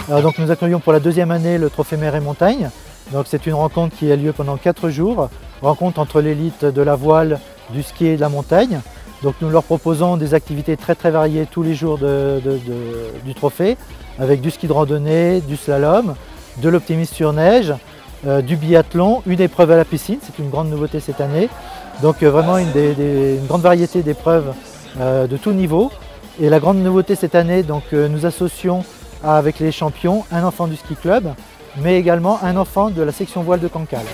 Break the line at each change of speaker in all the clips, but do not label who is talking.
Alors donc nous accueillons pour la deuxième année le Trophée Mer et Montagne. Donc c'est une rencontre qui a lieu pendant 4 jours, rencontre entre l'élite de la voile, du ski et de la montagne. Donc nous leur proposons des activités très variées tous les jours du trophée, avec du ski de randonnée, du slalom, de l'optimisme sur neige, du biathlon, une épreuve à la piscine, c'est une grande nouveauté cette année. Donc vraiment une grande variété d'épreuves de tout niveau. Et la grande nouveauté cette année, donc nous associons avec les champions un enfant du ski club, mais également un enfant de la section voile de Cancale.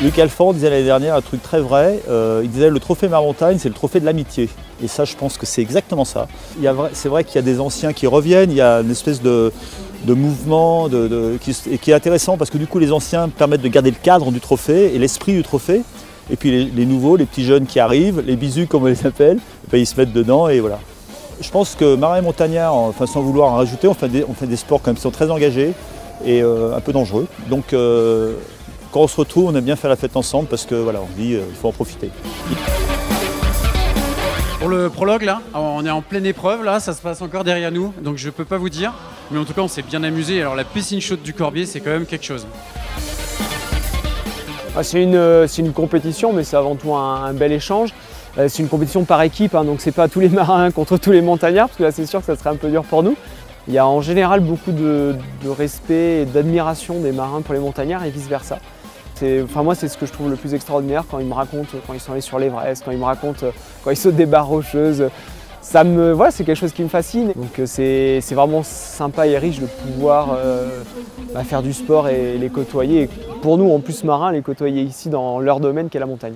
Luc Alphand disait l'année dernière un truc très vrai, il disait le trophée Mer-Montagne c'est le trophée de l'amitié. Et ça je pense que c'est exactement ça. C'est vrai qu'il y a des anciens qui reviennent, il y a une espèce de mouvement qui est intéressant parce que du coup les anciens permettent de garder le cadre du trophée et l'esprit du trophée. Et puis les nouveaux, les petits jeunes qui arrivent, les bisous comme on les appelle, ben, ils se mettent dedans et voilà. Je pense que marins et montagnards, enfin, sans vouloir en rajouter, on fait des sports quand même qui sont très engagés et un peu dangereux. Donc quand on se retrouve, on aime bien faire la fête ensemble parce que voilà, on dit il faut en profiter.
Pour le prologue là, on est en pleine épreuve là, ça se passe encore derrière nous, donc je peux pas vous dire, mais en tout cas on s'est bien amusé. Alors la piscine chaude du Corbier, c'est quand même quelque chose.
C'est une compétition, mais c'est avant tout un bel échange. C'est une compétition par équipe, hein, donc c'est pas tous les marins contre tous les montagnards, parce que là c'est sûr que ça serait un peu dur pour nous. Il y a en général beaucoup de respect et d'admiration des marins pour les montagnards et vice versa. Moi c'est ce que je trouve le plus extraordinaire quand ils me racontent quand ils sont allés sur l'Everest, quand ils me racontent quand ils sautent des barres rocheuses. Voilà, c'est quelque chose qui me fascine. Donc c'est vraiment sympa et riche de pouvoir faire du sport et les côtoyer. Et pour nous en plus marins, les côtoyer ici dans leur domaine qu'est la montagne.